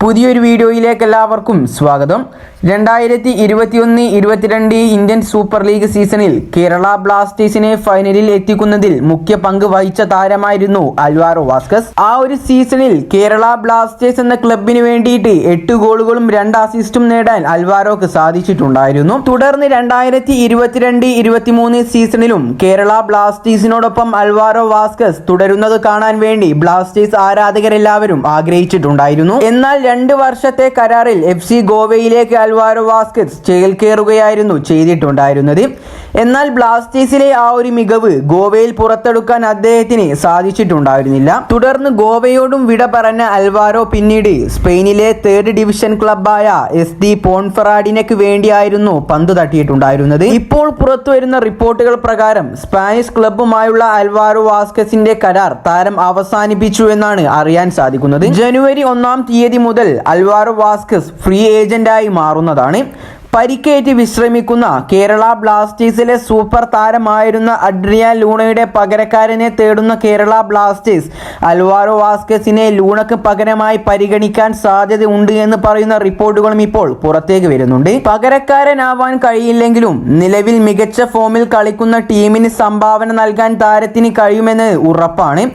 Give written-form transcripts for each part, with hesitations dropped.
പുതിയൊരു വീഡിയോയിലേക്ക് എല്ലാവർക്കും സ്വാഗതം. 2021-22 ഇന്ത്യൻ സൂപ്പർ ലീഗ് സീസണിൽ കേരള ബ്ലാസ്റ്റേഴ്സിനെ ഫൈനലിൽ എത്തിക്കുന്നതിൽ മുഖ്യ പങ്ക് വഹിച്ച താരമായിരുന്നു അൽവാരോ വാസ്കസ്. ആ ഒരു സീസണിൽ കേരള ബ്ലാസ്റ്റേഴ്സ് എന്ന ക്ലബിന് വേണ്ടിയിട്ട് 8 ഗോളുകളും 2 അസിസ്റ്റും നേടാൻ അൽവാരോക്ക് സാധിച്ചിട്ടുണ്ടായിരുന്നു. തുടർന്ന് 2022-23 സീസണിലും കേരള ബ്ലാസ്റ്റേഴ്സിനോടൊപ്പം അൽവാരോ വാസ്കസ് തുടരുന്നത് കാണാൻ വേണ്ടി ബ്ലാസ്റ്റേഴ്സ് ആരാധകരെല്ലാവരും ആഗ്രഹിച്ചിട്ടുണ്ടായിരുന്നു. എന്നാൽ 2 വർഷത്തെ കരാറിൽ FC ഗോവയിലേക്ക് അൽവാരോ വാസ്കസ് ചേക്കേറുകയായിരുന്നു ചെയ്തിട്ടുണ്ടായിരുന്നത്. എന്നാൽ ബ്ലാസ്റ്റേഴ്സിലെ ആ ഒരു മികവ് ഗോവയിൽ പുറത്തെടുക്കാൻ അദ്ദേഹത്തിന് സാധിച്ചിട്ടുണ്ടായിരുന്നില്ല. തുടർന്ന് ഗോവയോടും വിട പറഞ്ഞ അൽവാരോ പിന്നീട് സ്പെയിനിലെ 3rd ഡിവിഷൻ ക്ലബായ SD പോൺഫെറാഡിനക്ക് വേണ്ടിയായിരുന്നു പന്ത് തട്ടിയിട്ടുണ്ടായിരുന്നത്. ഇപ്പോൾ പുറത്തുവരുന്ന റിപ്പോർട്ടുകൾ പ്രകാരം സ്പാനിഷ് ക്ലബുമായുള്ള അൽവാരോ വാസ്കസിന്റെ കരാർ താരം അവസാനിപ്പിച്ചു എന്നാണ് അറിയാൻ സാധിക്കുന്നത്. ജനുവരി 1-ാം തീയതി മുതൽ അൽവാരോ വാസ്കസ് ഫ്രീ ഏജന്റായി മാറുന്നതാണ്. പരിക്കേറ്റ് വിശ്രമിക്കുന്ന കേരള ബ്ലാസ്റ്റേഴ്സിലെ സൂപ്പർ താരമായിരുന്ന അഡ്രിയാൻ ലൂണയുടെ പകരക്കാരനെ തേടുന്ന കേരള ബ്ലാസ്റ്റേഴ്സ് അൽവാരോ വാസ്കസിനെ ലൂണക്ക് പകരമായി പരിഗണിക്കാൻ സാധ്യതയുണ്ട് എന്ന് പറയുന്ന റിപ്പോർട്ടുകളും ഇപ്പോൾ പുറത്തേക്ക് വരുന്നുണ്ട്. പകരക്കാരനാവാൻ കഴിയില്ലെങ്കിലും നിലവിൽ മികച്ച ഫോമിൽ കളിക്കുന്ന ടീമിന് സംഭാവന നൽകാൻ താരത്തിന് കഴിയുമെന്ന് ഉറപ്പാണ്.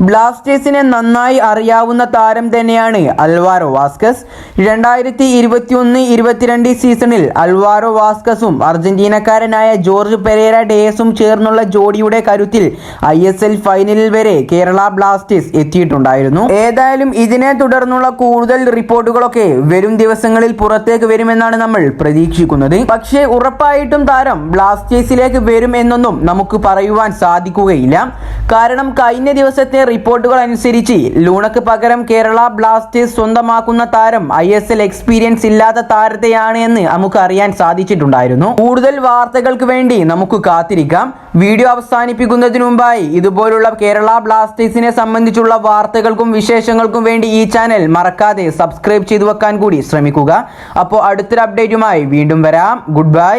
ബ്ലാസ്റ്റേഴ്സിനെ നന്നായി അറിയാവുന്ന താരം തന്നെയാണ് അൽവാരോ വാസ്കസ്. 2021-22 സീസണിൽ അൽവാരോ വാസ്കസും അർജന്റീനക്കാരനായ ജോർജ് പെരേര ഡേയസും ചേർന്നുള്ള ജോഡിയുടെ കരുത്തിൽ ISL ഫൈനലിൽ വരെ കേരള ബ്ലാസ്റ്റേഴ്സ് എത്തിയിട്ടുണ്ടായിരുന്നു. ഏതായാലും ഇതിനെ തുടർന്നുള്ള കൂടുതൽ റിപ്പോർട്ടുകളൊക്കെ വരും ദിവസങ്ങളിൽ പുറത്തേക്ക് വരുമെന്നാണ് നമ്മൾ പ്രതീക്ഷിക്കുന്നത്. പക്ഷേ ഉറപ്പായിട്ടും താരം ബ്ലാസ്റ്റേഴ്സിലേക്ക് വരും എന്നൊന്നും നമുക്ക് പറയുവാൻ സാധിക്കുകയില്ല. കാരണം കഴിഞ്ഞ ദിവസത്തെ റിപ്പോർട്ടുകൾ അനുസരിച്ച് ലൂണക്ക് പകരം കേരള ബ്ലാസ്റ്റേഴ്സ് സ്വന്തമാക്കുന്ന താരം ISL എക്സ്പീരിയൻസ് ഇല്ലാത്ത താരത്തെയാണ് എന്ന് നമുക്ക് അറിയാൻ സാധിച്ചിട്ടുണ്ടായിരുന്നു. കൂടുതൽ വാർത്തകൾക്ക് വേണ്ടി നമുക്ക് കാത്തിരിക്കാം. വീഡിയോ അവസാനിപ്പിക്കുന്നതിന് മുമ്പായി ഇതുപോലുള്ള കേരള ബ്ലാസ്റ്റേഴ്സിനെ സംബന്ധിച്ചുള്ള വാർത്തകൾക്കും വിശേഷങ്ങൾക്കും വേണ്ടി ഈ ചാനൽ മറക്കാതെ സബ്സ്ക്രൈബ് ചെയ്തു വെക്കാൻ കൂടി ശ്രമിക്കുക. അപ്പോൾ അടുത്തൊരു അപ്ഡേറ്റുമായി വീണ്ടും വരാം. Good bye.